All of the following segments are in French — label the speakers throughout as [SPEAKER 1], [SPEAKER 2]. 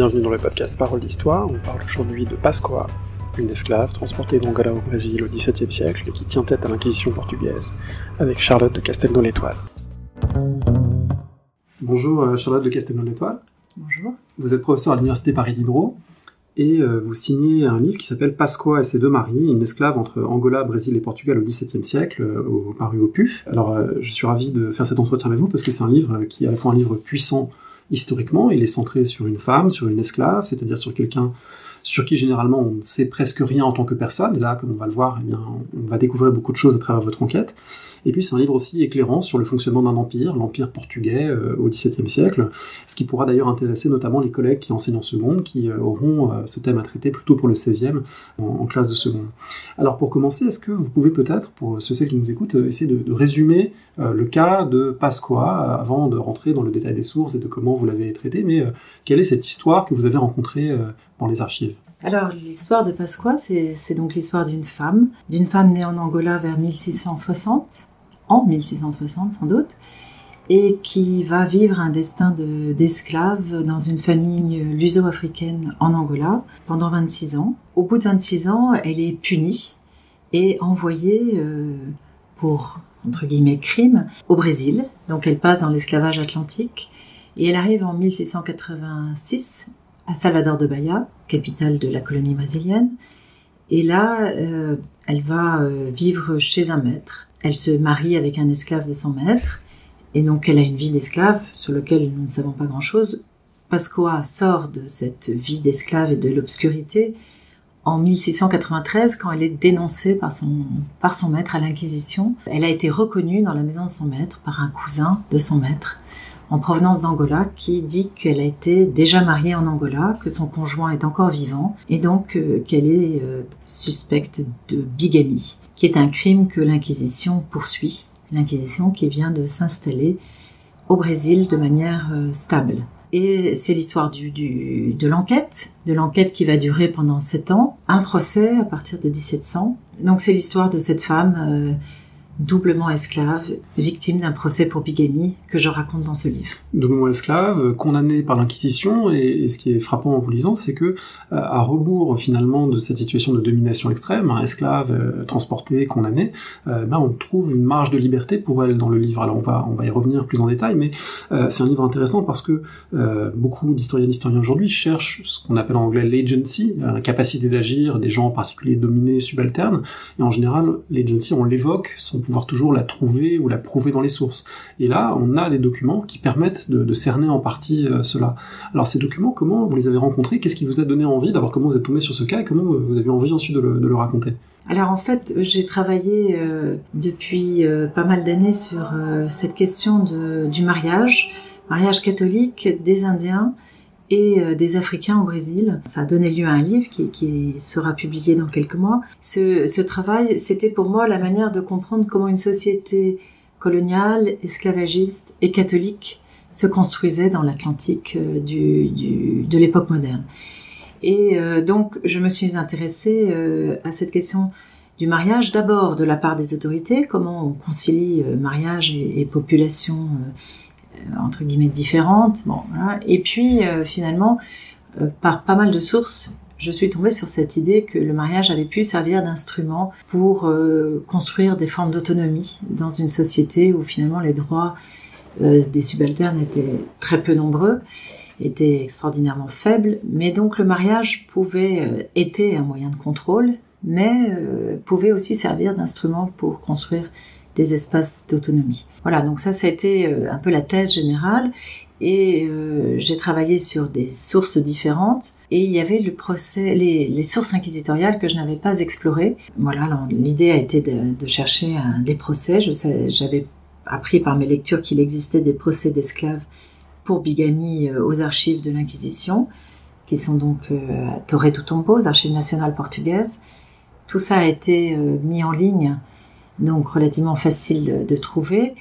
[SPEAKER 1] bienvenue dans le podcast Parole d'Histoire. On parle aujourd'hui de Pascoa, une esclave transportée d'Angola au Brésil au XVIIe siècle et qui tient tête à l'Inquisition portugaise, avec Charlotte de Castelnau-l'Étoile. Bonjour Charlotte de Castelnau-l'Étoile.
[SPEAKER 2] Bonjour. Vous
[SPEAKER 1] êtes professeure à l'Université Paris Diderot et vous signez un livre qui s'appelle Pascoa et ses deux maris, une esclave entre Angola, Brésil et Portugal au XVIIe siècle, paru au PUF. Alors je suis ravi de faire cet entretien avec vous parce que c'est un livre qui est à la fois un livre puissant historiquement, il est centré sur une femme, sur une esclave, c'est-à-dire sur quelqu'un sur qui généralement on ne sait presque rien en tant que personne, et là, comme on va le voir, eh bien, on va découvrir beaucoup de choses à travers votre enquête. Et puis c'est un livre aussi éclairant sur le fonctionnement d'un empire, l'empire portugais au XVIIe siècle, ce qui pourra d'ailleurs intéresser notamment les collègues qui enseignent en seconde, qui auront ce thème à traiter plutôt pour le 16e en classe de seconde. Alors pour commencer, est-ce que vous pouvez peut-être, pour ceux qui nous écoutent, essayer de résumer le cas de Pascoa avant de rentrer dans le détail des sources et de comment vous l'avez traité, mais quelle est cette histoire que vous avez rencontrée dans les archives?
[SPEAKER 2] Alors, l'histoire de Pascoa, c'est donc l'histoire d'une femme née en Angola vers 1660, en 1660 sans doute, et qui va vivre un destin d'esclave dans une famille luso-africaine en Angola pendant 26 ans. Au bout de 26 ans, elle est punie et envoyée pour, entre guillemets, crime au Brésil. Donc elle passe dans l'esclavage atlantique et elle arrive en 1686 à Salvador de Bahia, capitale de la colonie brésilienne. Et là, elle va vivre chez un maître. Elle se marie avec un esclave de son maître. Et donc, elle a une vie d'esclave sur laquelle nous ne savons pas grand-chose. Pascoa sort de cette vie d'esclave et de l'obscurité en 1693, quand elle est dénoncée par son maître à l'Inquisition. Elle a été reconnue dans la maison de son maître par un cousin de son maître, en provenance d'Angola, qui dit qu'elle a été déjà mariée en Angola, que son conjoint est encore vivant, et donc qu'elle est suspecte de bigamie, qui est un crime que l'Inquisition poursuit, l'Inquisition qui vient de s'installer au Brésil de manière stable. Et c'est l'histoire de l'enquête qui va durer pendant 7 ans, un procès à partir de 1700. Donc c'est l'histoire de cette femme doublement esclave, victime d'un procès pour bigamie que je raconte dans ce livre.
[SPEAKER 1] Doublement esclave, condamnée par l'Inquisition, et ce qui est frappant en vous lisant, c'est que, à rebours finalement de cette situation de domination extrême, un esclave transporté, condamné, on trouve une marge de liberté pour elle dans le livre. Alors on va y revenir plus en détail, mais c'est un livre intéressant parce que beaucoup d'historiens aujourd'hui cherchent ce qu'on appelle en anglais l'agency, la capacité d'agir des gens en particulier dominés, subalternes, et en général, l'agency, on l'évoque sans pouvoir toujours la trouver ou la prouver dans les sources. Et là, on a des documents qui permettent de cerner en partie cela. Alors ces documents, comment vous les avez rencontrés? Qu'est-ce qui vous a donné envie? D'abord, comment vous êtes tombé sur ce cas et comment vous avez envie ensuite de le raconter?
[SPEAKER 2] Alors en fait, j'ai travaillé depuis pas mal d'années sur cette question du mariage catholique des Indiens et des Africains au Brésil. Ça a donné lieu à un livre qui sera publié dans quelques mois. Ce travail, c'était pour moi la manière de comprendre comment une société coloniale, esclavagiste et catholique se construisait dans l'Atlantique de l'époque moderne. Et donc, je me suis intéressée à cette question du mariage, d'abord de la part des autorités, comment on concilie mariage et population entre guillemets différentes, voilà. Et puis finalement, par pas mal de sources, je suis tombée sur cette idée que le mariage avait pu servir d'instrument pour construire des formes d'autonomie dans une société où finalement les droits des subalternes étaient très peu nombreux, étaient extraordinairement faibles, mais donc le mariage était un moyen de contrôle, mais pouvait aussi servir d'instrument pour construire des espaces d'autonomie. Voilà, donc ça a été un peu la thèse générale, et j'ai travaillé sur des sources différentes, et il y avait le procès, les sources inquisitoriales que je n'avais pas explorées. Voilà, alors, l'idée a été de chercher des procès. J'avais appris par mes lectures qu'il existait des procès d'esclaves pour bigamie aux archives de l'Inquisition, qui sont donc à Torre do Tombo, aux archives nationales portugaises. Tout ça a été mis en ligne, donc relativement facile de trouver.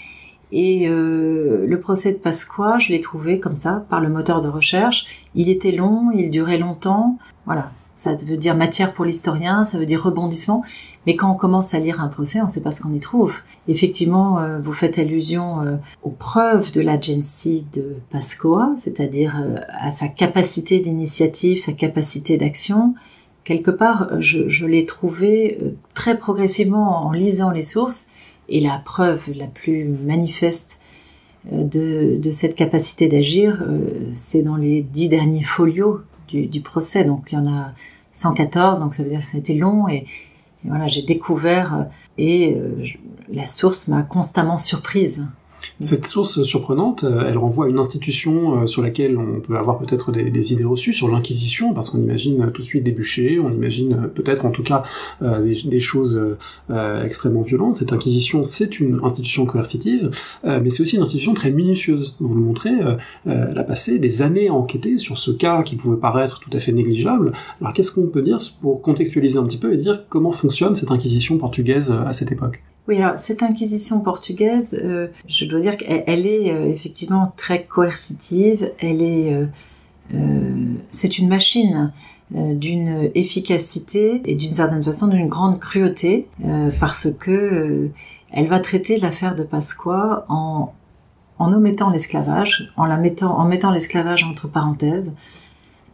[SPEAKER 2] Et le procès de Pascoa, je l'ai trouvé comme ça, par le moteur de recherche. Il était long, il durait longtemps. Voilà, ça veut dire matière pour l'historien, ça veut dire rebondissement, mais quand on commence à lire un procès, on ne sait pas ce qu'on y trouve. Effectivement, vous faites allusion aux preuves de l'agency de Pascoa, c'est-à-dire à sa capacité d'initiative, sa capacité d'action. Quelque part, je l'ai trouvé très progressivement en lisant les sources, et la preuve la plus manifeste de cette capacité d'agir, c'est dans les 10 derniers folios du procès. Donc il y en a 114, donc ça veut dire que ça a été long, et voilà, j'ai découvert, la source m'a constamment surprise.
[SPEAKER 1] Cette source surprenante, elle renvoie à une institution sur laquelle on peut avoir peut-être des idées reçues, sur l'Inquisition, parce qu'on imagine tout de suite des bûchers, on imagine peut-être en tout cas des choses extrêmement violentes. Cette Inquisition, c'est une institution coercitive, mais c'est aussi une institution très minutieuse. Vous le montrez, elle a passé des années à enquêter sur ce cas qui pouvait paraître tout à fait négligeable. Alors qu'est-ce qu'on peut dire pour contextualiser un petit peu et dire comment fonctionne cette Inquisition portugaise à cette époque ?
[SPEAKER 2] Oui, alors cette Inquisition portugaise, je dois dire qu'elle est effectivement très coercitive. C'est une machine d'une efficacité et d'une certaine façon d'une grande cruauté, parce que elle va traiter l'affaire de Pascoa en omettant l'esclavage, en mettant l'esclavage entre parenthèses,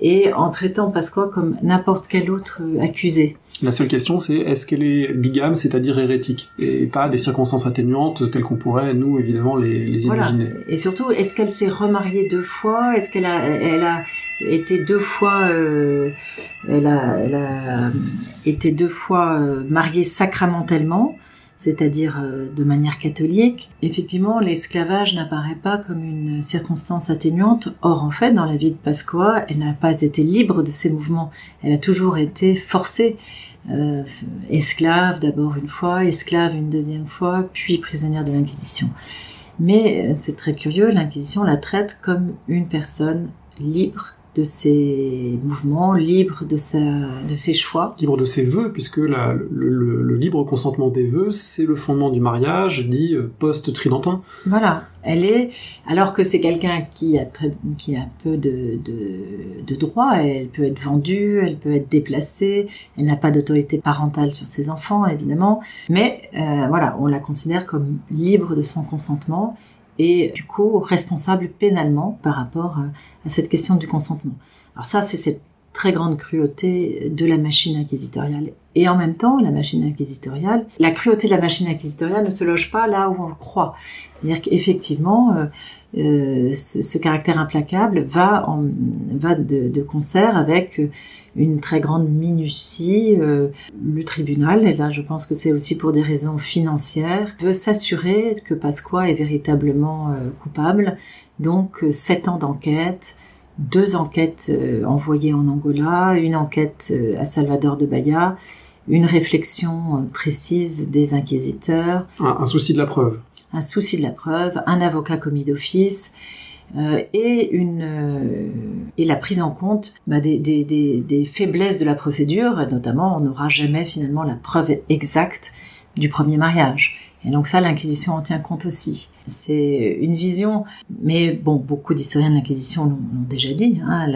[SPEAKER 2] et en traitant Pascoa comme n'importe quel autre accusé.
[SPEAKER 1] La seule question, c'est est-ce qu'elle est bigame, c'est-à-dire hérétique, et pas des circonstances atténuantes telles qu'on pourrait, nous, évidemment, les imaginer.
[SPEAKER 2] Voilà. Et surtout, est-ce qu'elle s'est remariée 2 fois? Est-ce qu'elle a été 2 fois, elle a été 2 fois mariée sacramentellement, c'est-à-dire de manière catholique? Effectivement, l'esclavage n'apparaît pas comme une circonstance atténuante. Or, en fait, dans la vie de Pascoa, elle n'a pas été libre de ses mouvements. Elle a toujours été forcée. Esclave d'abord une fois, esclave une deuxième fois, puis prisonnière de l'Inquisition. Mais c'est très curieux, l'Inquisition la traite comme une personne libre de ses mouvements, libre de ses choix.
[SPEAKER 1] Libre de ses vœux, puisque le libre consentement des vœux, c'est le fondement du mariage, dit post-tridentin.
[SPEAKER 2] Voilà, alors que c'est quelqu'un qui a peu de droits, elle peut être vendue, elle peut être déplacée, elle n'a pas d'autorité parentale sur ses enfants, évidemment, mais voilà, on la considère comme libre de son consentement, et du coup responsable pénalement par rapport à cette question du consentement. Alors ça, c'est cette très grande cruauté de la machine inquisitoriale. Et en même temps, la cruauté de la machine inquisitoriale ne se loge pas là où on le croit. C'est-à-dire qu'effectivement, ce caractère implacable va de concert avec une très grande minutie. Le tribunal, et là je pense que c'est aussi pour des raisons financières, veut s'assurer que Pascoa est véritablement coupable. Donc 7 ans d'enquête, 2 enquêtes envoyées en Angola, une enquête à Salvador de Bahia, une réflexion précise des inquisiteurs.
[SPEAKER 1] Un souci de la preuve.
[SPEAKER 2] Un souci de la preuve, un avocat commis d'office, et la prise en compte des faiblesses de la procédure, notamment on n'aura jamais finalement la preuve exacte du premier mariage. Et donc ça, l'Inquisition en tient compte aussi. C'est une vision, mais bon, beaucoup d'historiens de l'Inquisition l'ont déjà dit, hein,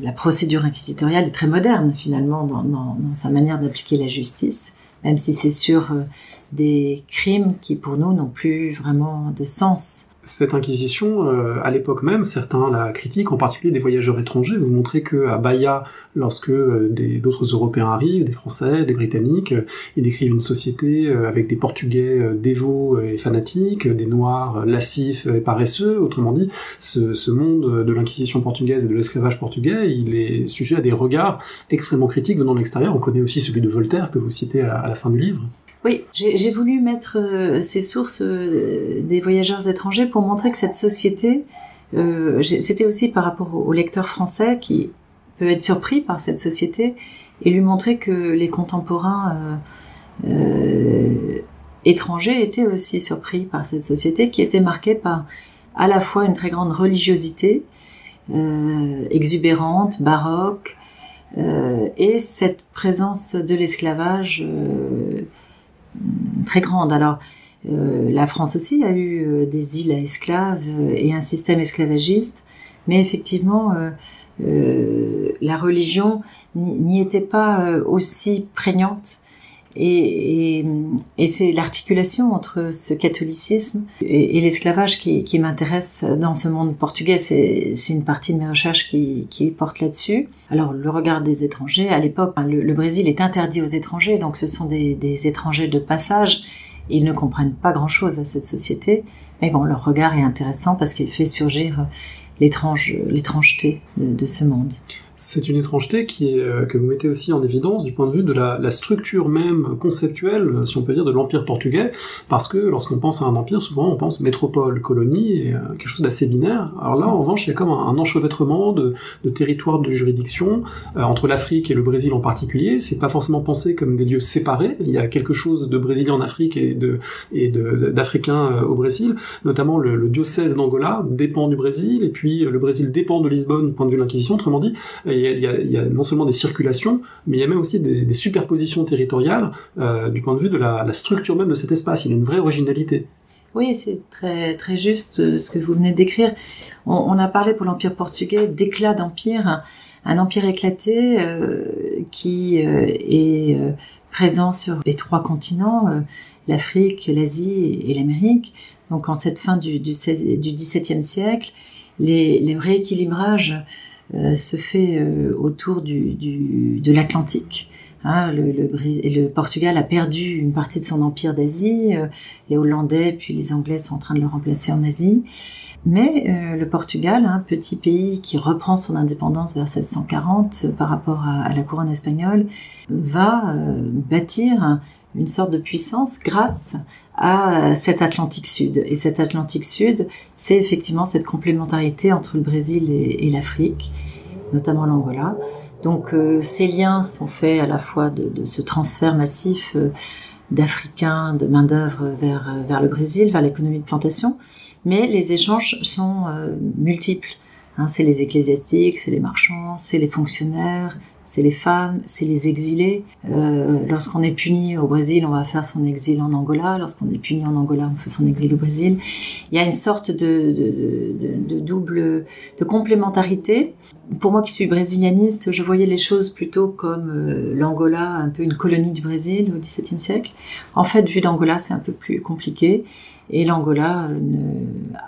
[SPEAKER 2] la procédure inquisitoriale est très moderne finalement dans sa manière d'appliquer la justice, même si c'est sur des crimes qui pour nous n'ont plus vraiment de sens.
[SPEAKER 1] Cette Inquisition, à l'époque même, certains la critiquent, en particulier des voyageurs étrangers. Vous montrez qu'à Bahia, lorsque d'autres Européens arrivent, des Français, des Britanniques, ils décrivent une société avec des Portugais dévots et fanatiques, des Noirs lascifs et paresseux. Autrement dit, ce monde de l'Inquisition portugaise et de l'esclavage portugais, il est sujet à des regards extrêmement critiques venant de l'extérieur. On connaît aussi celui de Voltaire, que vous citez à la fin du livre.
[SPEAKER 2] Oui, j'ai voulu mettre ces sources des voyageurs étrangers pour montrer que cette société, c'était aussi par rapport au lecteur français qui peut être surpris par cette société, et lui montrer que les contemporains étrangers étaient aussi surpris par cette société qui était marquée par à la fois une très grande religiosité, exubérante, baroque, et cette présence de l'esclavage très grande. Alors, la France aussi a eu des îles à esclaves et un système esclavagiste, mais effectivement, la religion n'y était pas aussi prégnante. Et c'est l'articulation entre ce catholicisme et l'esclavage qui m'intéresse dans ce monde portugais. C'est une partie de mes recherches qui porte là-dessus. Alors, le regard des étrangers, à l'époque, le Brésil est interdit aux étrangers, donc ce sont des étrangers de passage. Ils ne comprennent pas grand-chose à cette société, mais bon, leur regard est intéressant parce qu'il fait surgir l'étrangeté de ce monde.
[SPEAKER 1] C'est une étrangeté que vous mettez aussi en évidence du point de vue de la structure même conceptuelle, si on peut dire, de l'Empire portugais, parce que lorsqu'on pense à un empire, souvent on pense métropole, colonie, et quelque chose d'assez binaire. Alors là, en revanche, il y a comme un enchevêtrement de territoires de juridiction entre l'Afrique et le Brésil en particulier. C'est pas forcément pensé comme des lieux séparés. Il y a quelque chose de brésilien en Afrique et d'Africain au Brésil. Notamment le diocèse d'Angola dépend du Brésil, et puis le Brésil dépend de Lisbonne du point de vue de l'Inquisition, autrement dit. Il y a non seulement des circulations, mais il y a même aussi des superpositions territoriales du point de vue de la structure même de cet espace. Il y a une vraie originalité.
[SPEAKER 2] Oui, c'est très, très juste ce que vous venez de décrire. On a parlé pour l'Empire portugais d'éclat d'empire, un empire éclaté qui est présent sur les 3 continents, l'Afrique, l'Asie et l'Amérique. Donc en cette fin du XVIIe siècle, les rééquilibrages se fait autour de l'Atlantique. Le Portugal a perdu une partie de son empire d'Asie, les Hollandais puis les Anglais sont en train de le remplacer en Asie. Mais le Portugal, un petit pays qui reprend son indépendance vers 1640 par rapport à la couronne espagnole, va bâtir une sorte de puissance grâce à cet Atlantique Sud. Et cet Atlantique Sud, c'est effectivement cette complémentarité entre le Brésil et l'Afrique, notamment l'Angola. Donc ces liens sont faits à la fois de ce transfert massif d'Africains, de main-d'œuvre vers le Brésil, vers l'économie de plantation, mais les échanges sont multiples. C'est les ecclésiastiques, c'est les marchands, c'est les fonctionnaires, c'est les femmes, c'est les exilés. Lorsqu'on est puni au Brésil, on va faire son exil en Angola. Lorsqu'on est puni en Angola, on fait son exil au Brésil. Il y a une sorte de double, de complémentarité. Pour moi qui suis brésilianiste, je voyais les choses plutôt comme l'Angola, un peu une colonie du Brésil au XVIIe siècle. En fait, vu d'Angola, c'est un peu plus compliqué. Et l'Angola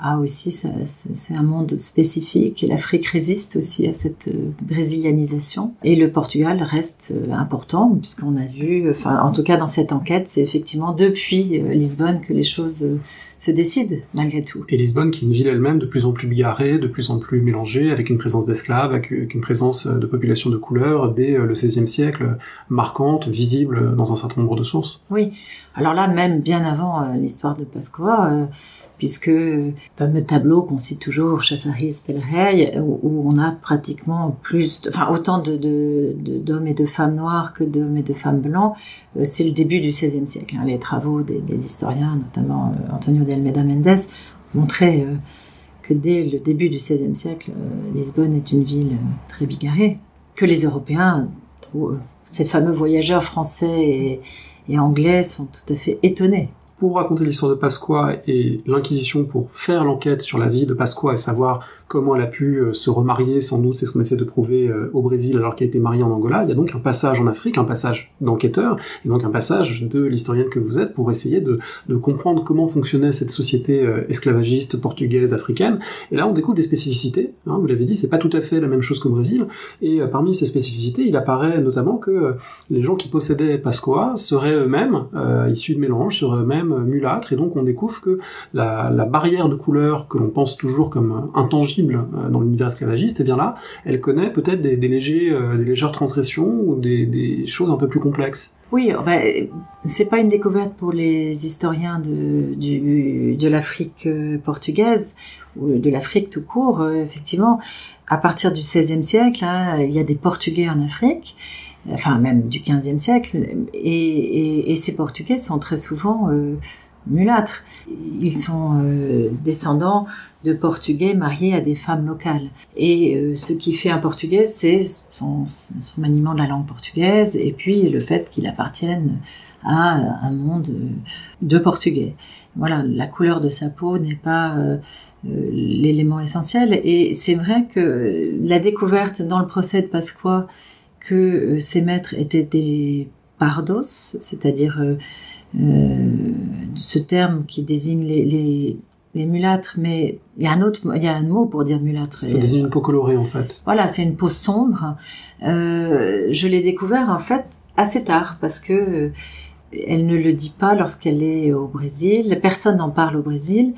[SPEAKER 2] a aussi, c'est un monde spécifique. Et l'Afrique résiste aussi à cette brésilianisation. Et le Portugal reste important, puisqu'on a vu, en tout cas dans cette enquête, c'est effectivement depuis Lisbonne que les choses se décident, malgré tout.
[SPEAKER 1] Et Lisbonne, qui est une ville elle-même de plus en plus bigarrée, de plus en plus mélangée, avec une présence d'esclaves, avec une présence de population de couleur, dès le XVIe siècle, marquante, visible dans un certain nombre de sources.
[SPEAKER 2] Oui. Alors là, même bien avant l'histoire de Pascoa, puisque le fameux tableau qu'on cite toujours, Chafariz del Rey, où on a pratiquement autant d'hommes et de femmes noirs que d'hommes et de femmes blancs, c'est le début du XVIe siècle. Les travaux des historiens, notamment Antonio de Almeida Mendes, montraient que dès le début du XVIe siècle, Lisbonne est une ville très bigarrée, que les Européens, ces fameux voyageurs français et anglais, sont tout à fait étonnés.
[SPEAKER 1] Pour raconter l'histoire de Pascoa et l'Inquisition, pour faire l'enquête sur la vie de Pascoa et savoir comment elle a pu se remarier, sans doute, c'est ce qu'on essaie de prouver au Brésil alors qu'elle a été mariée en Angola, il y a donc un passage en Afrique, un passage d'enquêteur, et donc un passage de l'historienne que vous êtes pour essayer de comprendre comment fonctionnait cette société esclavagiste, portugaise, africaine. Et là, on découvre des spécificités, vous l'avez dit, c'est pas tout à fait la même chose qu'au Brésil, et parmi ces spécificités, il apparaît notamment que les gens qui possédaient Pascoa seraient eux-mêmes issus de mélange, seraient eux-mêmes mulâtres, et donc on découvre que la barrière de couleur que l'on pense toujours comme intangible dans l'univers esclavagiste, et bien là, elle connaît peut-être des légères transgressions ou des choses un peu plus complexes.
[SPEAKER 2] Oui, c'est pas une découverte pour les historiens de l'Afrique portugaise ou de l'Afrique tout court. Effectivement, à partir du XVIe siècle, il y a des Portugais en Afrique, même du XVe siècle, et ces Portugais sont très souvent mulâtres. Ils sont descendants de Portugais mariés à des femmes locales. Et ce qui fait un Portugais, c'est son maniement de la langue portugaise et puis le fait qu'il appartienne à un monde de Portugais. Voilà, la couleur de sa peau n'est pas l'élément essentiel. Et c'est vrai que la découverte dans le procès de Pasqua que ces maîtres étaient des pardos, c'est-à-dire ce terme qui désigne les mulâtres, mais il y a un mot pour dire mulâtre.
[SPEAKER 1] Ça désigne une peau colorée, en fait.
[SPEAKER 2] Voilà, c'est une peau sombre. Je l'ai découvert, en fait, assez tard, parce que elle ne le dit pas lorsqu'elle est au Brésil. Personne n'en parle au Brésil.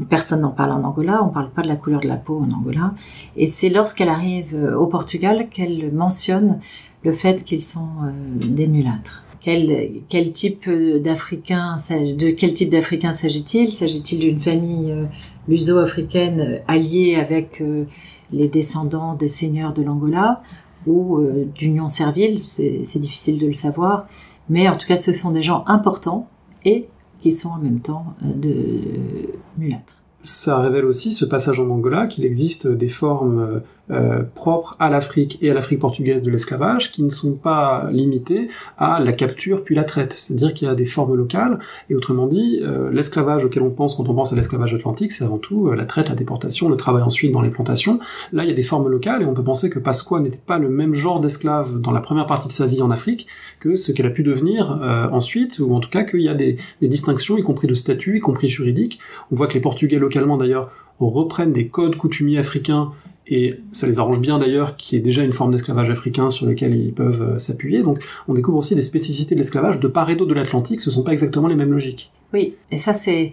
[SPEAKER 2] Personne n'en parle en Angola. On parle pas de la couleur de la peau en Angola. Et c'est lorsqu'elle arrive au Portugal qu'elle mentionne le fait qu'ils sont des mulâtres. Quel type d'Africain s'agit-il? S'agit-il d'une famille luso-africaine alliée avec les descendants des seigneurs de l'Angola ou d'union servile? C'est difficile de le savoir. Mais en tout cas, ce sont des gens importants et qui sont en même temps de mulâtres.
[SPEAKER 1] Ça révèle aussi, ce passage en Angola, qu'il existe des formes propres à l'Afrique et à l'Afrique portugaise de l'esclavage qui ne sont pas limitées à la capture puis la traite. C'est-à-dire qu'il y a des formes locales, et autrement dit, l'esclavage auquel on pense quand on pense à l'esclavage atlantique, c'est avant tout la traite, la déportation, le travail ensuite dans les plantations. Là, il y a des formes locales, et on peut penser que Pasqua n'était pas le même genre d'esclave dans la première partie de sa vie en Afrique que ce qu'elle a pu devenir ensuite, ou en tout cas qu'il y a des distinctions, y compris de statut, y compris juridiques. On voit que les Portugais localement d'ailleurs reprennent des codes coutumiers africains, et ça les arrange bien d'ailleurs qu'il y ait déjà une forme d'esclavage africain sur lequel ils peuvent s'appuyer. Donc on découvre aussi des spécificités de l'esclavage de part et d'autre de l'Atlantique, ce sont pas exactement les mêmes logiques.
[SPEAKER 2] Oui, et ça c'est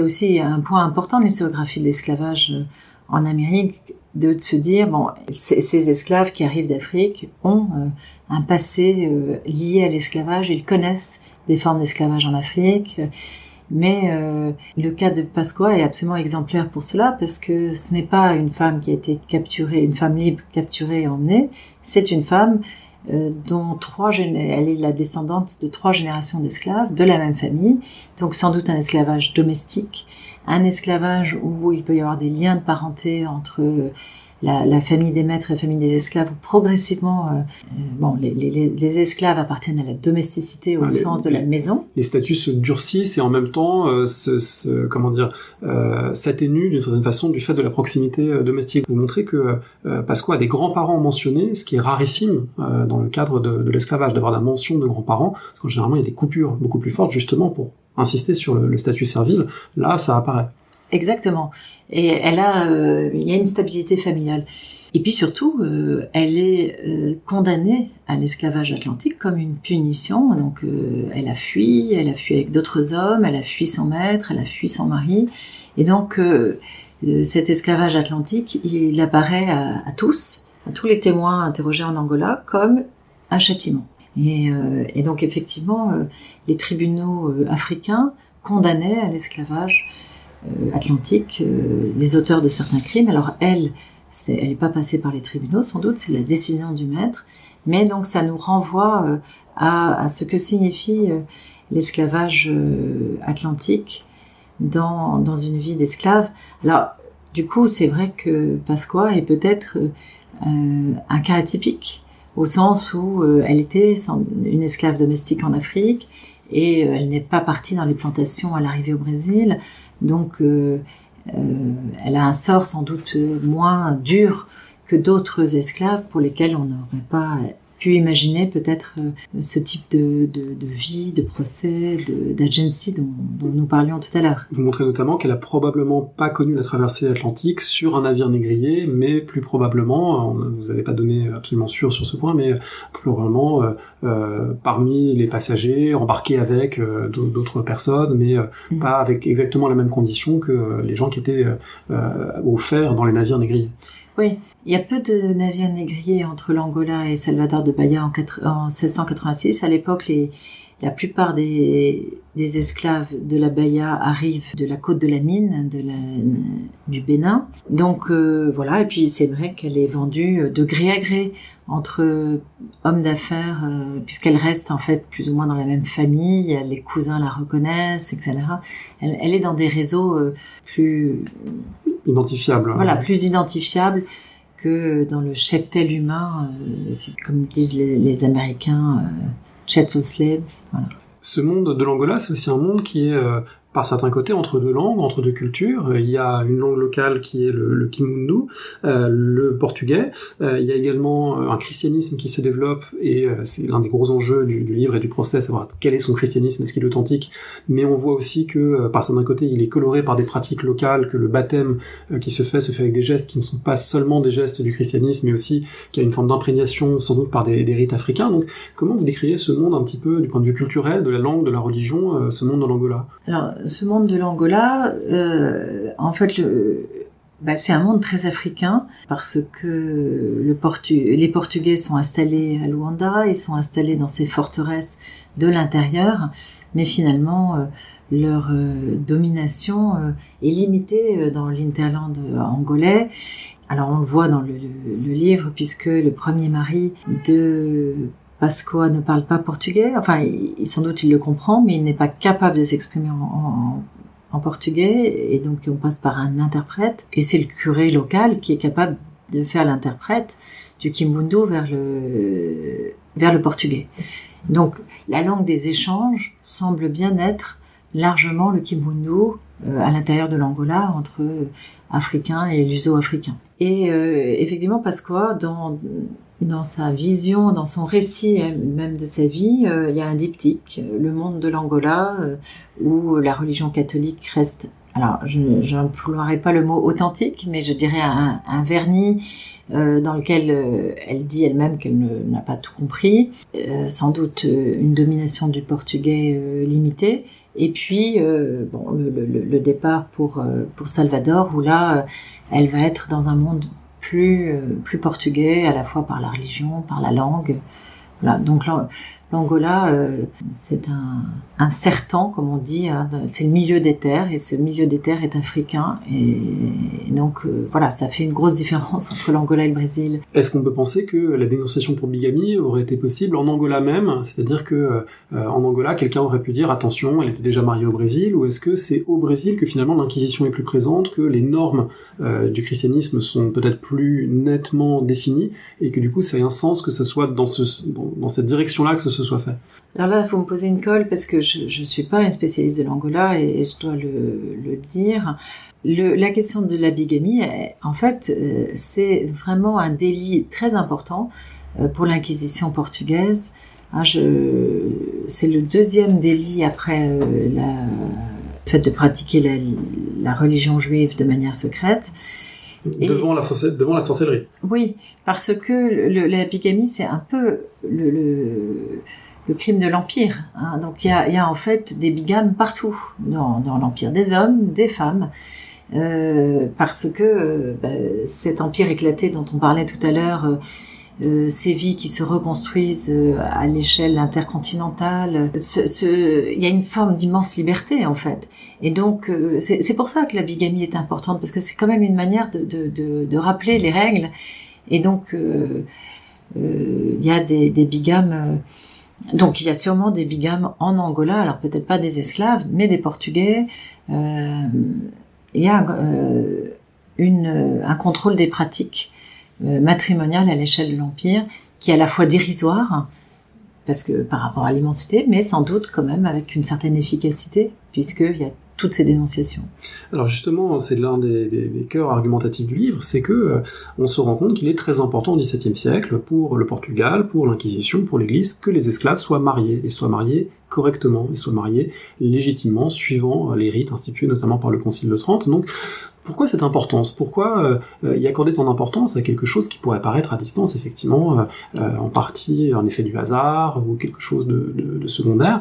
[SPEAKER 2] aussi un point important de l'historiographie de l'esclavage en Amérique, de se dire, bon, ces esclaves qui arrivent d'Afrique ont un passé lié à l'esclavage, ils connaissent des formes d'esclavage en Afrique. Mais le cas de Pasqua est absolument exemplaire pour cela, parce que ce n'est pas une femme qui a été capturée, une femme libre capturée et emmenée, c'est une femme dont elle est la descendante de 3 générations d'esclaves de la même famille, donc sans doute un esclavage domestique, un esclavage où il peut y avoir des liens de parenté entre la famille des maîtres et la famille des esclaves, où progressivement, les esclaves appartiennent à la domesticité au sens de la maison.
[SPEAKER 1] Les statuts se durcissent et en même temps s'atténuent d'une certaine façon du fait de la proximité domestique. Vous montrez que Pasqua a des grands-parents mentionnés, ce qui est rarissime dans le cadre de l'esclavage, d'avoir la mention de grands-parents, parce que généralement il y a des coupures beaucoup plus fortes justement pour insister sur le statut servile. Là, ça apparaît.
[SPEAKER 2] Exactement. Et il y a une stabilité familiale. Et puis surtout, elle est condamnée à l'esclavage atlantique comme une punition. Donc, elle a fui avec d'autres hommes, elle a fui son maître, elle a fui son mari. Et donc, cet esclavage atlantique, il apparaît à tous les témoins interrogés en Angola, comme un châtiment. Et donc, effectivement, les tribunaux africains condamnaient à l'esclavage atlantique les auteurs de certains crimes. Alors elle n'est pas passée par les tribunaux, sans doute, c'est la décision du maître, mais donc ça nous renvoie à ce que signifie l'esclavage atlantique dans une vie d'esclave. Alors du coup, c'est vrai que Pasqua est peut-être un cas atypique, au sens où elle était une esclave domestique en Afrique, et elle n'est pas partie dans les plantations à l'arrivée au Brésil. Donc, elle a un sort sans doute moins dur que d'autres esclaves pour lesquels on n'aurait pas pu imaginer peut-être ce type de vie, de procès, d'agency dont nous parlions tout à l'heure.
[SPEAKER 1] Vous montrez notamment qu'elle a probablement pas connu la traversée atlantique sur un navire négrier, mais plus probablement, vous n'avez pas donné absolument sûr sur ce point, mais probablement parmi les passagers, embarqués avec d'autres personnes, mais pas avec exactement la même condition que les gens qui étaient au fer dans les navires négriers.
[SPEAKER 2] Oui, il y a peu de navires négriers entre l'Angola et Salvador de Bahia en 1686. À l'époque, la plupart des esclaves de la Bahia arrivent de la côte de la Mine, du Bénin. Donc voilà, et puis c'est vrai qu'elle est vendue de gré à gré entre hommes d'affaires, puisqu'elle reste en fait plus ou moins dans la même famille, les cousins la reconnaissent, etc. Elle est dans des réseaux plus
[SPEAKER 1] identifiables.
[SPEAKER 2] Voilà, plus identifiables que dans le cheptel humain, comme disent les Américains, chattel slaves, voilà.
[SPEAKER 1] Ce monde de l'Angola, c'est aussi un monde qui est, par certains côtés, entre deux langues, entre deux cultures. Il y a une langue locale qui est le Kimbundu, le portugais. Il y a également un christianisme qui se développe, et c'est l'un des gros enjeux du livre et du procès, savoir quel est son christianisme, est-ce qu'il est authentique. Mais on voit aussi que, par certains côtés, il est coloré par des pratiques locales, que le baptême qui se fait avec des gestes qui ne sont pas seulement des gestes du christianisme, mais aussi qu'il y a une forme d'imprégnation, sans doute par des rites africains. Donc, comment vous décrivez ce monde un petit peu, du point de vue culturel, de la langue, de la religion, ce monde de l'Angola?
[SPEAKER 2] Alors, ce monde de l'Angola, en fait, c'est un monde très africain parce que les Portugais sont installés à Luanda, ils sont installés dans ces forteresses de l'intérieur, mais finalement, leur domination est limitée dans l'interland angolais. Alors, on le voit dans le livre, puisque le premier mari de Pascoa ne parle pas portugais, enfin, sans doute il le comprend, mais il n'est pas capable de s'exprimer en portugais, et donc on passe par un interprète, et c'est le curé local qui est capable de faire l'interprète du Kimbundu vers le portugais. Donc, la langue des échanges semble bien être largement le Kimbundu à l'intérieur de l'Angola, entre africains et luso-africains. Et effectivement, Pascoa, dans sa vision, dans son récit même de sa vie, il y a un diptyque, le monde de l'Angola, où la religion catholique reste, alors je n'emploierai pas le mot authentique, mais je dirais un vernis dans lequel elle dit elle-même qu'elle n'a pas tout compris, sans doute une domination du portugais limitée, et puis le départ pour Salvador, où là elle va être dans un monde plus portugais, à la fois par la religion, par la langue. Voilà. Donc l'Angola, c'est un sertan, comme on dit, hein, c'est le milieu des terres, et ce milieu des terres est africain, et donc voilà, ça fait une grosse différence entre l'Angola et le Brésil.
[SPEAKER 1] Est-ce qu'on peut penser que la dénonciation pour bigamie aurait été possible en Angola même, c'est-à-dire que en Angola, quelqu'un aurait pu dire attention, elle était déjà mariée au Brésil, ou est-ce que c'est au Brésil que finalement l'Inquisition est plus présente, que les normes du christianisme sont peut-être plus nettement définies, et que du coup ça a un sens que ce soit dans cette direction-là que ce soit fait?
[SPEAKER 2] Alors là, vous me posez une colle parce que je suis pas une spécialiste de l'Angola, et je dois le dire. La question de la bigamie, en fait, c'est vraiment un délit très important pour l'Inquisition portugaise. C'est le deuxième délit après le fait de pratiquer la religion juive de manière secrète.
[SPEAKER 1] Devant la sorcellerie.
[SPEAKER 2] Oui, parce que la bigamie, c'est un peu le crime de l'Empire. Hein. Donc il y a en fait des bigames partout, dans l'Empire, des hommes, des femmes, parce que cet empire éclaté dont on parlait tout à l'heure, ces vies qui se reconstruisent à l'échelle intercontinentale, il y a une forme d'immense liberté en fait. Et donc c'est pour ça que la bigamie est importante, parce que c'est quand même une manière de rappeler les règles. Et donc il y a des bigames. Donc il y a sûrement des bigames en Angola, alors peut-être pas des esclaves, mais des Portugais. Il y a un contrôle des pratiques matrimoniales à l'échelle de l'Empire, qui est à la fois dérisoire, parce que par rapport à l'immensité, mais sans doute quand même avec une certaine efficacité, puisqu'il y a toutes ces dénonciations.
[SPEAKER 1] Alors justement, c'est l'un des cœurs argumentatifs du livre, c'est que on se rend compte qu'il est très important au XVIIe siècle, pour le Portugal, pour l'Inquisition, pour l'Église, que les esclaves soient mariés, et soient mariés correctement, et soient mariés légitimement, suivant les rites institués notamment par le Concile de Trente. Donc, pourquoi cette importance? Pourquoi y accorder tant d'importance à quelque chose qui pourrait paraître à distance, effectivement, en partie un effet du hasard, ou quelque chose de secondaire?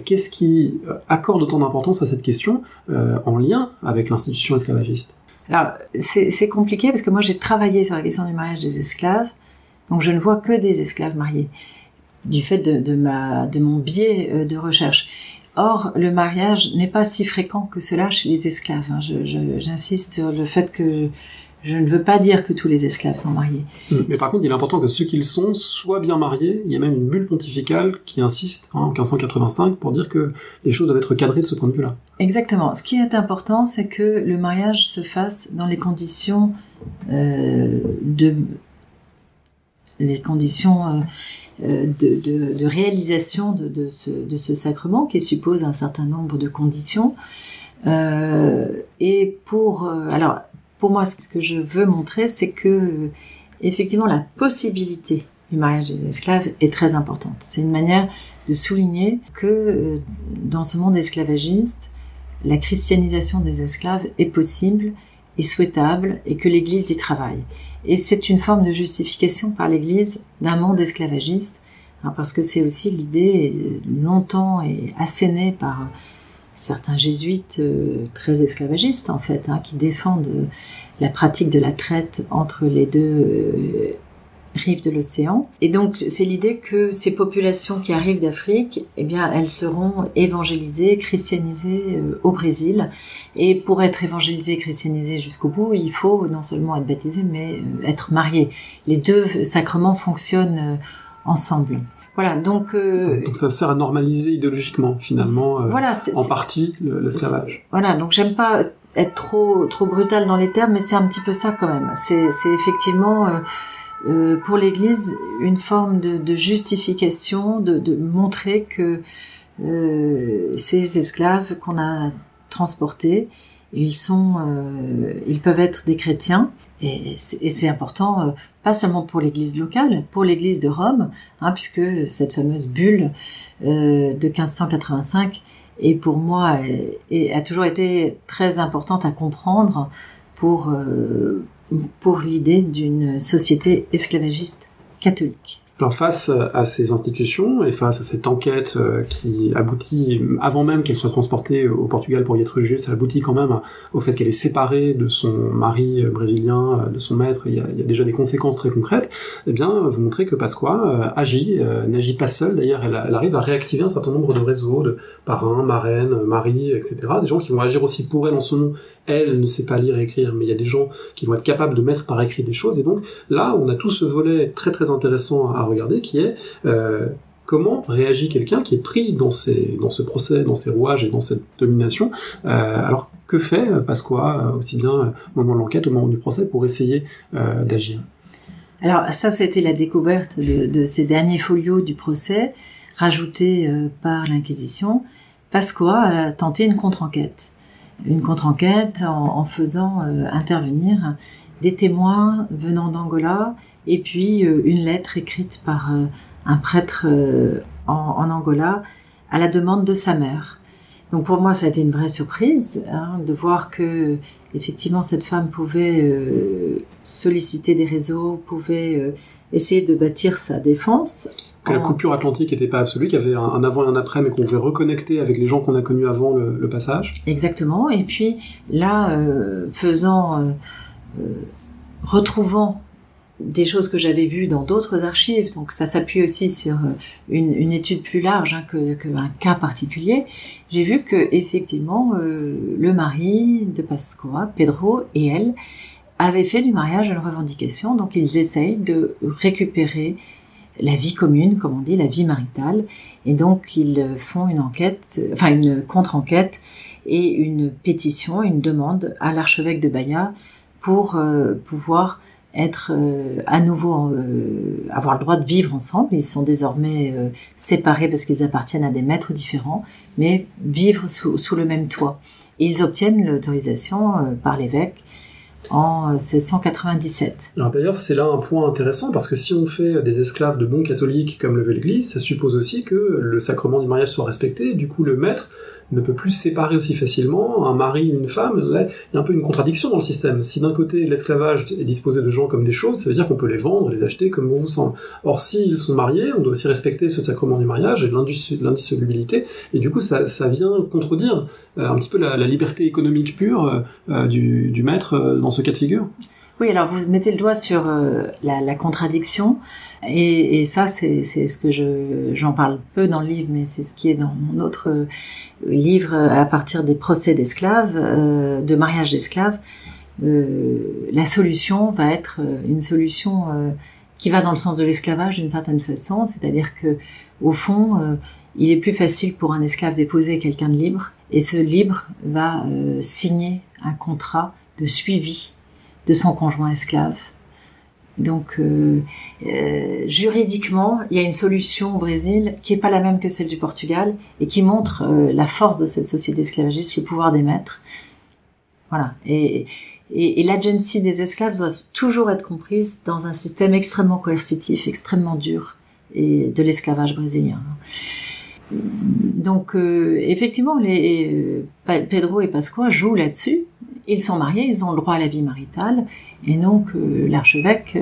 [SPEAKER 1] Qu'est-ce qui accorde autant d'importance à cette question en lien avec l'institution esclavagiste?
[SPEAKER 2] Alors, c'est compliqué, parce que moi j'ai travaillé sur la question du mariage des esclaves, donc je ne vois que des esclaves mariés, du fait de mon biais de recherche. Or, le mariage n'est pas si fréquent que cela chez les esclaves. Hein. J'insiste sur le fait que je ne veux pas dire que tous les esclaves sont mariés.
[SPEAKER 1] Mais par contre, il est important que ceux qu'ils sont soient bien mariés. Il y a même une bulle pontificale qui insiste, en 1585, pour dire que les choses doivent être cadrées de ce point de vue-là.
[SPEAKER 2] Exactement. Ce qui est important, c'est que le mariage se fasse dans les conditions de réalisation de ce sacrement qui suppose un certain nombre de conditions. Et pour moi, ce que je veux montrer, c'est que effectivement la possibilité du mariage des esclaves est très importante. C'est une manière de souligner que dans ce monde esclavagiste, la christianisation des esclaves est possible et souhaitable et que l'Église y travaille. Et c'est une forme de justification par l'Église d'un monde esclavagiste, parce que c'est aussi l'idée longtemps et assénée par certains jésuites très esclavagistes en fait, qui défendent la pratique de la traite entre les deux rives de l'océan. Et donc c'est l'idée que ces populations qui arrivent d'Afrique, eh bien elles seront évangélisées, christianisées au Brésil. Et pour être évangélisées et christianisées jusqu'au bout, il faut non seulement être baptisé, mais être marié. Les deux sacrements fonctionnent ensemble. Voilà, donc
[SPEAKER 1] ça sert à normaliser idéologiquement, finalement,
[SPEAKER 2] voilà,
[SPEAKER 1] en partie l'esclavage.
[SPEAKER 2] Voilà, donc j'aime pas être trop brutal dans les termes, mais c'est un petit peu ça quand même. C'est effectivement pour l'Église une forme de justification, de montrer que ces esclaves qu'on a transportés, ils peuvent être des chrétiens. Et c'est important, pas seulement pour l'Église locale, pour l'Église de Rome, puisque cette fameuse bulle de 1585 est pour moi a toujours été très importante à comprendre pour l'idée d'une société esclavagiste catholique.
[SPEAKER 1] Alors face à ces institutions et face à cette enquête qui aboutit, avant même qu'elle soit transportée au Portugal pour y être jugée, ça aboutit quand même au fait qu'elle est séparée de son mari brésilien, de son maître, il y a déjà des conséquences très concrètes, eh bien vous montrez que Pasqua n'agit pas seule, d'ailleurs elle arrive à réactiver un certain nombre de réseaux de parrains, marraines, maris, etc., des gens qui vont agir aussi pour elle en son nom. Elle ne sait pas lire et écrire, mais il y a des gens qui vont être capables de mettre par écrit des choses, et donc là on a tout ce volet très très intéressant à regarder qui est comment réagit quelqu'un qui est pris dans ce procès, dans ces rouages et dans cette domination. Alors que fait Pasqua aussi bien au moment de l'enquête, au moment du procès, pour essayer d'agir?
[SPEAKER 2] Alors ça a été la découverte de ces derniers folios du procès, rajoutés par l'Inquisition. Pasqua a tenté une contre-enquête. Une contre-enquête en faisant intervenir des témoins venant d'Angola et puis une lettre écrite par un prêtre en Angola à la demande de sa mère. Donc pour moi ça a été une vraie surprise de voir que effectivement cette femme pouvait solliciter des réseaux, pouvait essayer de bâtir sa défense.
[SPEAKER 1] Que la coupure atlantique n'était pas absolue, qu'il y avait un avant et un après, mais qu'on pouvait reconnecter avec les gens qu'on a connus avant le passage.
[SPEAKER 2] Exactement. Et puis là, retrouvant des choses que j'avais vues dans d'autres archives, donc ça s'appuie aussi sur une étude plus large qu'un cas particulier, j'ai vu que effectivement le mari de Pasqua, Pedro, et elle avaient fait du mariage une revendication, donc ils essayent de récupérer la vie commune, comme on dit, la vie maritale, et donc ils font une contre-enquête et une pétition, une demande à l'archevêque de Bahia pour pouvoir être à nouveau avoir le droit de vivre ensemble. Ils sont désormais séparés parce qu'ils appartiennent à des maîtres différents, mais vivre sous le même toit. Et ils obtiennent l'autorisation par l'évêque en 1697.
[SPEAKER 1] Alors d'ailleurs, c'est là un point intéressant, parce que si on fait des esclaves de bons catholiques comme le veut l'Église, ça suppose aussi que le sacrement du mariage soit respecté, et du coup le maître ne peut plus séparer aussi facilement un mari et une femme. Là, il y a un peu une contradiction dans le système. Si d'un côté l'esclavage est disposé de gens comme des choses, ça veut dire qu'on peut les vendre, les acheter comme bon vous semble. Or, s'ils sont mariés, on doit aussi respecter ce sacrement du mariage et l'indissolubilité, et du coup ça vient contredire un petit peu la liberté économique pure du maître dans ce cas de figure.
[SPEAKER 2] Oui, alors vous mettez le doigt sur la contradiction, et ça c'est ce que j'en parle peu dans le livre, mais c'est ce qui est dans mon autre livre à partir des procès d'esclaves, de mariage d'esclaves. La solution va être une solution qui va dans le sens de l'esclavage d'une certaine façon, c'est-à-dire que au fond il est plus facile pour un esclave d'épouser quelqu'un de libre, et ce libre va signer un contrat de suivi de son conjoint esclave. Donc, juridiquement, il y a une solution au Brésil qui est pas la même que celle du Portugal et qui montre la force de cette société esclavagiste, le pouvoir des maîtres. Voilà. Et l'agency des esclaves doit toujours être comprise dans un système extrêmement coercitif, extrêmement dur, et de l'esclavage brésilien. Donc, effectivement, Pedro et Pascoa jouent là-dessus. Ils sont mariés, ils ont le droit à la vie maritale, et donc l'archevêque,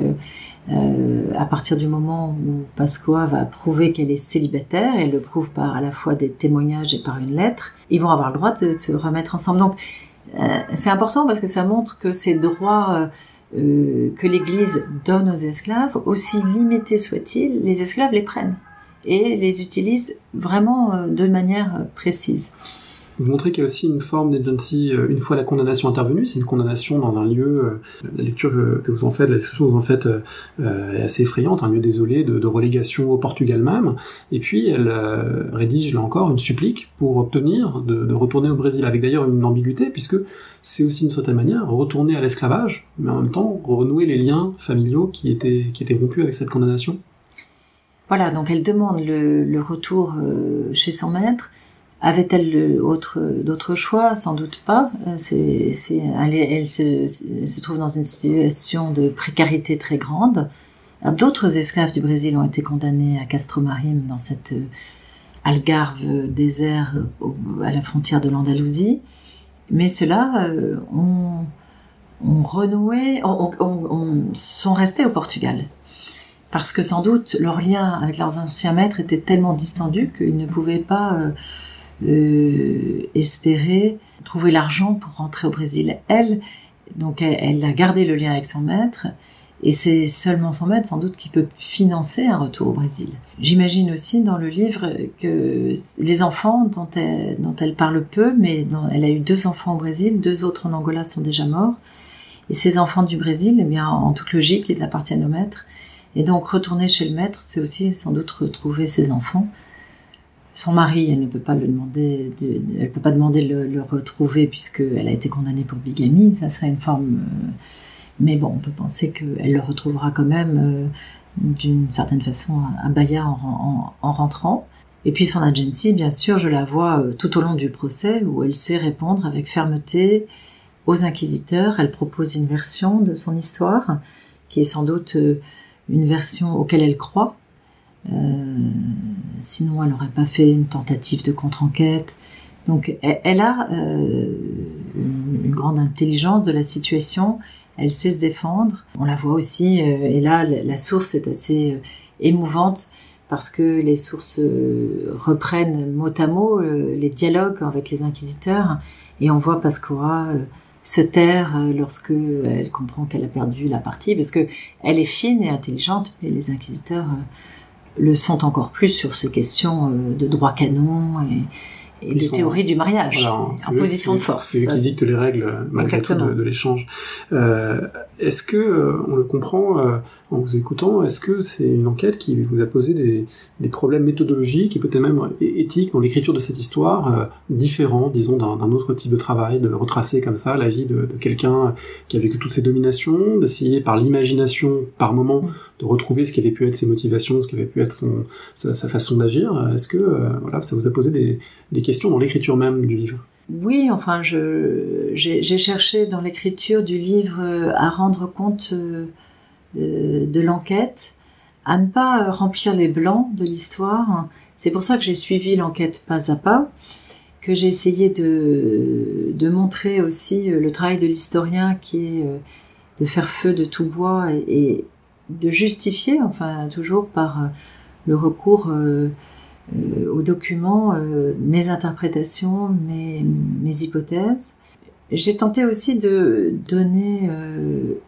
[SPEAKER 2] à partir du moment où Pascoa va prouver qu'elle est célibataire, elle le prouve par à la fois des témoignages et par une lettre, ils vont avoir le droit de se remettre ensemble. Donc, c'est important parce que ça montre que ces droits que l'Église donne aux esclaves, aussi limités soient-ils, les esclaves les prennent et les utilisent vraiment de manière précise.
[SPEAKER 1] Vous montrez qu'il y a aussi une forme d'agency une fois la condamnation intervenue, c'est une condamnation dans un lieu, la lecture que vous en faites, la description que vous en faites est assez effrayante, un lieu désolé de relégation au Portugal même, et puis elle rédige là encore une supplique pour obtenir de retourner au Brésil, avec d'ailleurs une ambiguïté, puisque c'est aussi d'une certaine manière retourner à l'esclavage, mais en même temps renouer les liens familiaux qui étaient rompus avec cette condamnation.
[SPEAKER 2] Voilà, donc elle demande le retour chez son maître. Avait-elle d'autres choix? Sans doute pas. Elle se trouve dans une situation de précarité très grande. D'autres esclaves du Brésil ont été condamnés à Castromarim, dans cette Algarve désert à la frontière de l'Andalousie. Mais ceux-là ont renoué, sont restés au Portugal. Parce que sans doute leur lien avec leurs anciens maîtres était tellement distendu qu'ils ne pouvaient pas espérer trouver l'argent pour rentrer au Brésil. Elle a gardé le lien avec son maître, et c'est seulement son maître sans doute qui peut financer un retour au Brésil. J'imagine aussi dans le livre que les enfants dont elle parle peu, mais elle a eu 2 enfants au Brésil, 2 autres en Angola sont déjà morts, et ces enfants du Brésil, eh bien, en toute logique, ils appartiennent au maître, et donc retourner chez le maître, c'est aussi sans doute retrouver ses enfants. Son mari, elle ne peut pas demander de le retrouver puisqu'elle a été condamnée pour bigamie. Ça serait une forme, mais bon, on peut penser qu'elle le retrouvera quand même d'une certaine façon à Bahia en rentrant. Et puis son agency, bien sûr, je la vois tout au long du procès où elle sait répondre avec fermeté aux inquisiteurs. Elle propose une version de son histoire qui est sans doute une version auquel elle croit. Sinon elle n'aurait pas fait une tentative de contre-enquête. Donc elle a une grande intelligence de la situation, elle sait se défendre. On la voit aussi, et là la source est assez émouvante parce que les sources reprennent mot à mot les dialogues avec les inquisiteurs, et on voit Pascoa se taire lorsque elle comprend qu'elle a perdu la partie, parce que elle est fine et intelligente, mais les inquisiteurs le sont encore plus sur ces questions de droit canon et de théorie du mariage, voilà, en position de force.
[SPEAKER 1] C'est eux qui dictent les règles malgré tout de l'échange. Est-ce que, on le comprend en vous écoutant, est-ce que c'est une enquête qui vous a posé des problèmes méthodologiques et peut-être même éthiques dans l'écriture de cette histoire, différents, disons, d'un autre type de travail, de retracer comme ça la vie de quelqu'un qui a vécu toutes ces dominations, d'essayer par l'imagination, par moment, de retrouver ce qui avait pu être ses motivations, ce qui avait pu être sa façon d'agir? Est-ce que voilà, ça vous a posé des questions dans l'écriture même du livre?
[SPEAKER 2] Oui, enfin, j'ai cherché dans l'écriture du livre à rendre compte de l'enquête, à ne pas remplir les blancs de l'histoire. C'est pour ça que j'ai suivi l'enquête pas à pas, que j'ai essayé de montrer aussi le travail de l'historien qui est de faire feu de tout bois et de justifier, enfin toujours par le recours aux documents, mes interprétations, mes hypothèses. J'ai tenté aussi de donner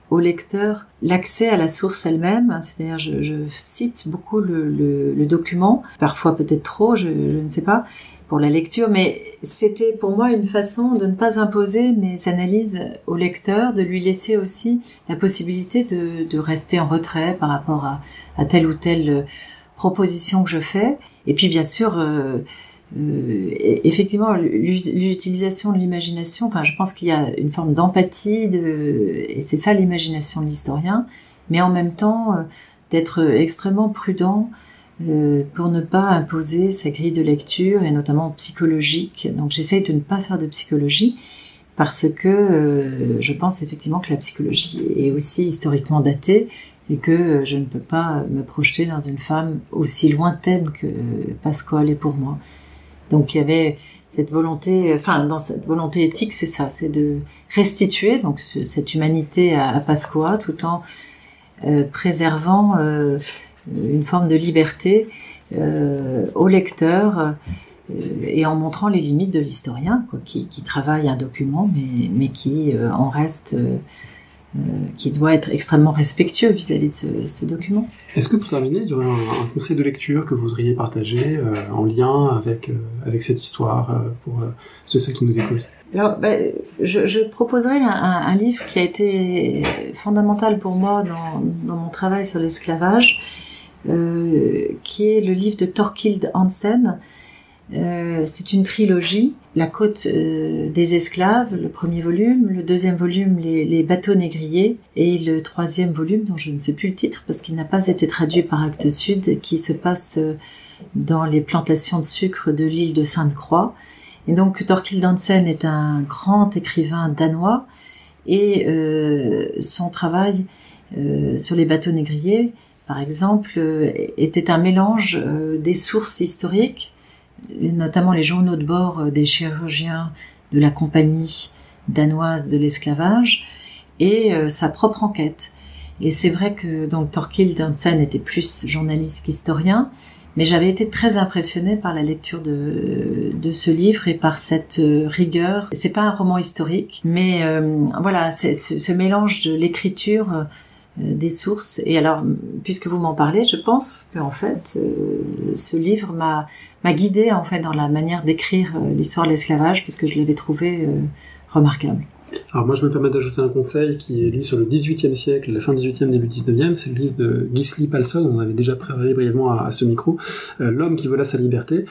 [SPEAKER 2] au lecteur l'accès à la source elle-même, c'est-à-dire je cite beaucoup le document, parfois peut-être trop, je ne sais pas, pour la lecture, mais c'était pour moi une façon de ne pas imposer mes analyses au lecteur, de lui laisser aussi la possibilité de rester en retrait par rapport à telle ou telle proposition que je fais. Et puis bien sûr, effectivement, l'utilisation de l'imagination, enfin je pense qu'il y a une forme d'empathie, et c'est ça l'imagination de l'historien, mais en même temps d'être extrêmement prudent pour ne pas imposer sa grille de lecture, et notamment psychologique. Donc j'essaye de ne pas faire de psychologie, parce que je pense effectivement que la psychologie est aussi historiquement datée, et que je ne peux pas me projeter dans une femme aussi lointaine que Pasqua l'est pour moi. Donc il y avait cette volonté, dans cette volonté éthique, c'est ça, c'est de restituer donc cette humanité à Pasqua, tout en préservant une forme de liberté au lecteur, et en montrant les limites de l'historien, qui travaille un document, mais qui en reste, qui doit être extrêmement respectueux vis-à-vis de ce document.
[SPEAKER 1] Est-ce que pour terminer, il y aurait un conseil de lecture que vous voudriez partager en lien avec cette histoire pour ceux qui nous écoutent?
[SPEAKER 2] Alors, je proposerais un livre qui a été fondamental pour moi dans mon travail sur l'esclavage, qui est le livre de Thorkild Hansen. C'est une trilogie, La côte des esclaves, le premier volume, le deuxième volume, les bateaux négriers, et le troisième volume, dont je ne sais plus le titre parce qu'il n'a pas été traduit par Actes Sud, qui se passe dans les plantations de sucre de l'île de Sainte-Croix. Et donc Thorkild Hansen est un grand écrivain danois, et son travail sur les bateaux négriers, par exemple, était un mélange des sources historiques, notamment les journaux de bord des chirurgiens de la compagnie danoise de l'esclavage, et sa propre enquête. Et c'est vrai que donc Thorkild Hansen était plus journaliste qu'historien, mais j'avais été très impressionnée par la lecture de ce livre et par cette rigueur. C'est pas un roman historique, mais voilà, c'est ce mélange de l'écriture, des sources. Et alors, puisque vous m'en parlez, je pense qu'en fait, ce livre m'a guidée en fait dans la manière d'écrire l'histoire de l'esclavage, parce que je l'avais trouvé remarquable.
[SPEAKER 1] Alors moi je me permets d'ajouter un conseil qui est lui sur le XVIIIe siècle, la fin XVIIIe, début XIXe, c'est le livre de Gisli Palsson, on avait déjà parlé brièvement à ce micro, L'homme qui vola sa liberté,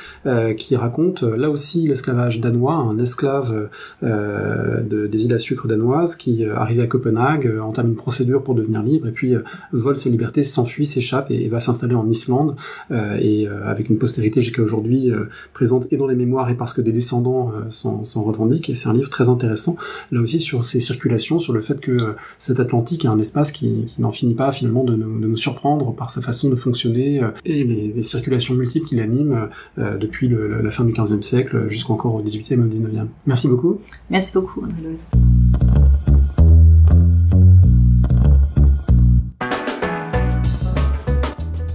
[SPEAKER 1] qui raconte là aussi l'esclavage danois, un esclave des îles à sucre danoises qui arrivé à Copenhague, entame une procédure pour devenir libre, et puis vole sa liberté, s'enfuit, s'échappe et va s'installer en Islande, et avec une postérité jusqu'à aujourd'hui présente et dans les mémoires et parce que des descendants s'en revendiquent, et c'est un livre très intéressant, là aussi sur ces circulations, sur le fait que cet Atlantique est un espace qui n'en finit pas finalement de nous surprendre par sa façon de fonctionner, et les circulations multiples qui l'animent depuis la fin du XVe siècle jusqu'encore au XVIIIe et au XIXe. Merci beaucoup.
[SPEAKER 2] Merci beaucoup, Anne-Louise.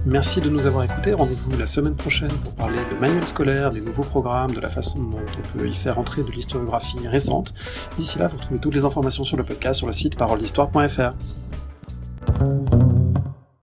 [SPEAKER 1] Merci de nous avoir écoutés. Rendez-vous la semaine prochaine pour parler de manuels scolaires, des nouveaux programmes, de la façon dont on peut y faire entrer de l'historiographie récente. D'ici là, vous retrouvez toutes les informations sur le podcast sur le site paroledhistoire.fr.